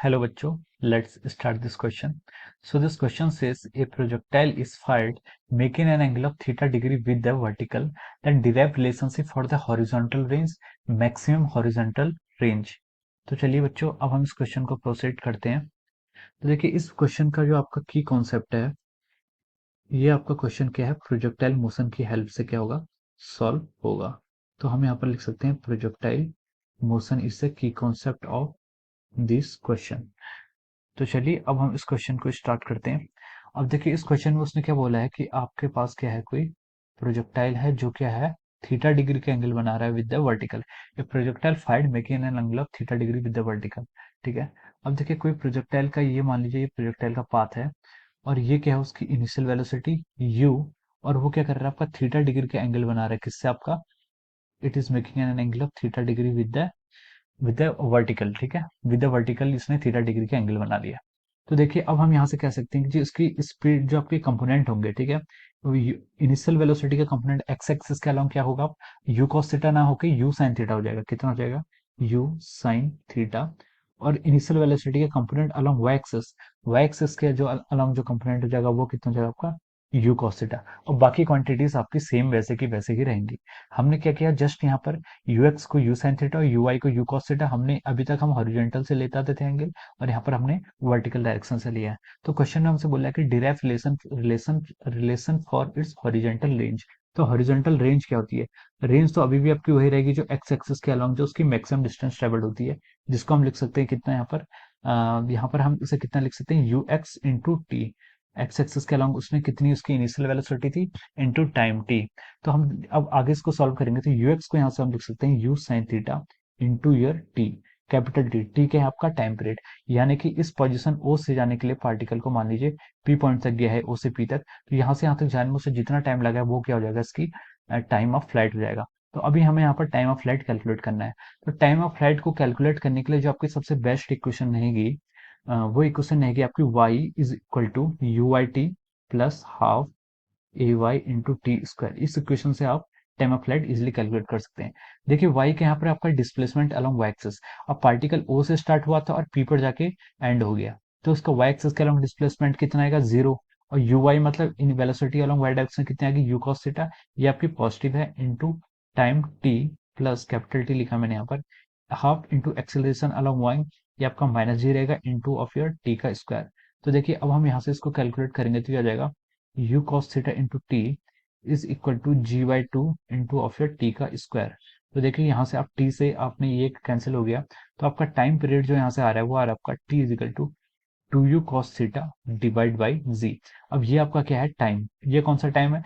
Hello बच्चों, let's start this question. So this question says a projectile is fired making an angle of theta degree with the vertical, then derive relationship for the horizontal range, maximum horizontal range. तो चलिए बच्चों, अब हम इस question को proceed करते हैं। तो देखिए, इस क्वेश्चन का जो आपका की कॉन्सेप्ट है, ये आपका क्वेश्चन क्या है, प्रोजेक्टाइल मोशन की हेल्प से क्या होगा, सॉल्व होगा। तो हम यहाँ पर लिख सकते हैं projectile motion is the key concept of this question. तो चलिए अब हम इस क्वेश्चन को स्टार्ट करते हैं। अब देखिए, इस क्वेश्चन में उसने क्या बोला है कि आपके पास क्या है, कोई प्रोजेक्टाइल है जो क्या है, थीटा डिग्री के एंगल बना रहा है with the vertical. A projectile find making an angle of theta degree with the vertical. ठीक है। अब देखिए, कोई प्रोजेक्टाइल का, ये मान लीजिए ये प्रोजेक्टाइल का पाथ है और ये क्या है, उसकी इनिशियल वेलोसिटी u, और वो क्या कर रहा है, आपका थीटा डिग्री के एंगल बना रहा है, किससे, आपका it is making an angle of theta degree with the vertical. ठीक है, विद द वर्टिकल इसने थीटा डिग्री का एंगल बना लिया। तो देखिए, अब हम यहाँ से कह सकते हैं कि जो इसकी स्पीड, जो आपके कंपोनेंट होंगे, ठीक है, इनिशियल वेलोसिटी का कंपोनेंट एक्स एक्सिस के अलोंग क्या होगा, यू कॉस थीटा ना होके यू साइन थीटा हो जाएगा। कितना हो जाएगा, यू साइन थीटा। और इनिशियल वेलोसिटी का कंपोनेंट अलोंग वाई एक्सिस के जो अलोंग जो कंपोनेंट हो जाएगा वो कितना हो जाएगा, आपका यू कॉस थीटा। और बाकी क्वांटिटीज आपकी सेम वैसे की वैसे ही रहेंगी। हमने क्या किया, जस्ट यहाँ पर यू एक्स को यू साइन थीटा और यू वाई को यू कॉस थीटा, हमने अभी तक हम हॉरिजॉन्टल से लेते आते थे एंगल, और यहाँ पर हमने वर्टिकल डायरेक्शन से लिया है। तो क्वेश्चन में हमसे बोला है कि derive relation for its horizontal range. तो हॉरिजॉन्टल रेंज क्या होती है, रेंज तो अभी भी आपकी वही रहेगी जो एक्स एक्सिस के अलोंग जो उसकी मैक्सिमम डिस्टेंस ट्रेवल्ड होती है, जिसको हम लिख सकते हैं कितना, यहाँ पर हम इसे कितना लिख सकते हैं, you x into T. X axis के अलोंग उसमें कितनी उसकी इनिशियल वेलोसिटी थी, इंटू टाइम टी। तो हम अब आगे इसको सॉल्व करेंगे, तो यू एक्स को यहाँ से हम लिख सकते हैं you sine theta into year T, capital T. T क्या है, आपका टाइम पीरियड, यानी कि इस पोजीशन ओ से जाने के लिए पार्टिकल को मान लीजिए पी पॉइंट तक गया है, ओ से पी तक, तो यहाँ से यहाँ तक जाने में उसे जितना टाइम लगा है वो क्या हो जाएगा, इसकी टाइम ऑफ फ्लाइट हो जाएगा। तो अभी हमें यहाँ पर टाइम ऑफ फ्लाइट कैलकुलेट करना है। तो टाइम ऑफ फ्लाइट को कैलकुलेट करने के लिए जो आपकी सबसे बेस्ट इक्वेशन रहेगी, वो इक्वेशन रहेगी आपकी y is equal to u i t plus half a y into t square. इस इक्वेशन से आप time of flight easily calculate कर सकते हैं। देखिए, y के यहाँ पर आपका डिस्प्लेसमेंट अलॉन्ग y एक्सिस, अब पार्टिकल o से स्टार्ट हुआ था और p पर जाके एंड हो गया, तो उसका y एक्सिस के अलॉन्ग डिस्प्लेसमेंट कितना आएगा, जीरो। और यू वाई मतलब in velocity along y direction कितनी आएगी, यू कॉस थीटा, ये आपकी पॉजिटिव है, into time t plus capital t लिखा मैंने यहाँ पर, half into acceleration along y, ये आपका माइनस जी रहेगा, इंटू ऑफ योर टी का स्क्वायर। तो देखिए, अब हम यहाँ से इसको कैलकुलेट करेंगे तो क्या आ जाएगा, u cos theta into t is equal to g by two into of your t का स्क्वायर। तो देखिए, यहाँ से आप टी से आपने ये कैंसिल हो गया, तो आपका टाइम पीरियड जो यहाँ से आ रहा है वो आ रहा है आपका T is equal to two u cos theta divide by g. अब ये आपका क्या है, टाइम, ये कौन सा टाइम है,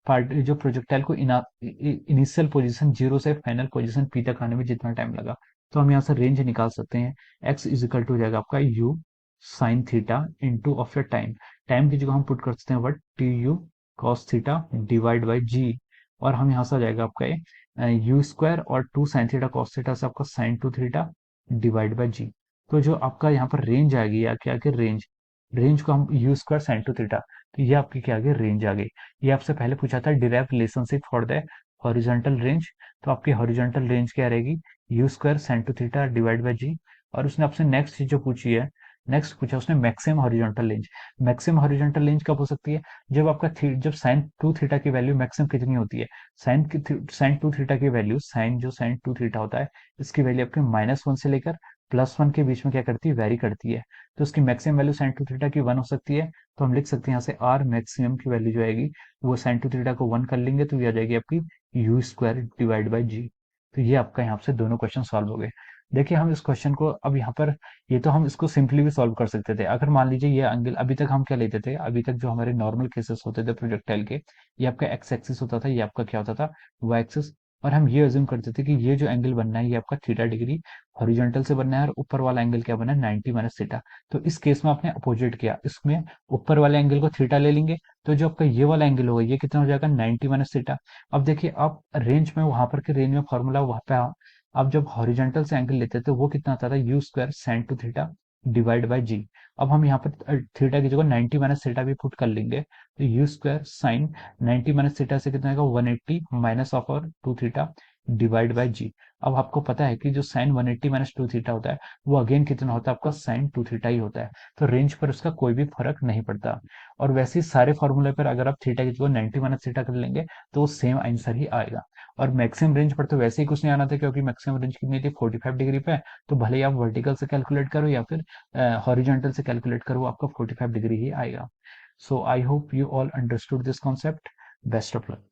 पार्ट जो प्रोजेक्टाइल को इनिशियल पोजीशन जीरो से फाइनल पोजीशन पी तक आने में जितना टाइम लगा। तो हम यहाँ से रेंज निकाल सकते हैं, एक्स इज इक्वल टू हो जाएगा आपका u sine theta into of your time. Time की जगह हम पुट कर सकते हैं what T u cos theta divide by g, और हम यहाँ से आ जाएगा आपका यू स्क्वायर और two sine theta cos theta से आपका sine two theta divide by g. तो जो आपका यहाँ पर रेंज आ गई, या क्या आगे रेंज, रेंज को हम you square sine two theta, तो ये आपकी क्या आ गई, रेंज आ गई। ये आपसे पहले पूछा था derive relationship for the horizontal range, तो आपकी हॉरिजॉन्टल रेंज क्या रहेगी, u square sine two theta divide by g. और उसने आपसे नेक्स्ट चीज जो पूछी है, नेक्स्ट पूछा उसने maximum horizontal range. Maximum horizontal range कब हो सकती है, जब आपका जब साइन टू थीटा की वैल्यू मैक्सिमम कितनी होती है, साइन टू थीटा की वैल्यू, साइन टू थीटा होता है, इसकी वैल्यू आपके -1 से लेकर +1 के बीच में क्या करती है, वेरी करती है। तो उसकी maximum value sign two theta की 1 हो सकती है, तो हम लिख सकते हैं यहाँ से आर मैक्सिमम की वैल्यू जो आएगी, वो साइन टू थीटा को 1 कर लेंगे तो ये आ जाएगी आपकी you square divide by g. तो ये आपका यहाँ से दोनों क्वेश्चन सॉल्व हो गए। देखिए, हम इस क्वेश्चन को अब यहाँ पर, ये तो हम इसको सिंपली भी सॉल्व कर सकते थे, अगर मान लीजिए ये एंगल, अभी तक हम क्या लेते थे, अभी तक जो हमारे नॉर्मल केसेस होते थे प्रोजेक्टाइल के, ये आपका एक्स एक्सिस होता था, ये आपका क्या होता था, वाई एक्सिस। और हम ये अज्यूम करते थे कि ये जो एंगल बनना है ये आपका थीटा डिग्री हॉरिजॉन्टल से बनना है, और ऊपर वाला एंगल क्या बना है, 90 माइनस थीटा। तो इस केस में आपने अपोजिट किया, इसमें ऊपर वाले एंगल को थीटा ले लेंगे, तो जो आपका ये वाला एंगल होगा ये कितना हो जाएगा, 90 माइनस थीटा। अब देखिए, आप रेंज में, वहां पर के रेंज में फॉर्मूला वहां पे आप जब हॉरिजॉन्टल से एंगल लेते थे वो कितना आता था, u square sine two theta divide by g. अब हम यहाँ पर थीटा की जगह 90 माइनस थीटा भी पुट कर लेंगे, तो you square sign 90 minus theta से कितना आएगा, 180 माइनस ऑफ और टू थीटा डिवाइड बाय जी। अब आपको पता है कि जो साइन 180 माइनस 2 थीटा होता है वो अगेन कितना होता है, आपका साइन 2 थीटा ही होता है। तो रेंज पर उसका कोई भी फर्क नहीं पड़ता। और वैसे ही सारे फॉर्मूले पर अगर आप थीटा की जगह 90 माइनस थीटा कर लेंगे तो वो सेम आंसर ही आएगा। और मैक्सिमम रेंज पर तो वैसे ही कुछ नहीं आना था, क्योंकि मैक्सिमम रेंज कितनी थी, 45 डिग्री पे। तो भले ही आप वर्टिकल से कैलकुलेट करो या फिर हॉरिजॉन्टल से कैलकुलेट करो, आपका 45 डिग्री ही आएगा। So I hope you all understood this concept. Best of luck.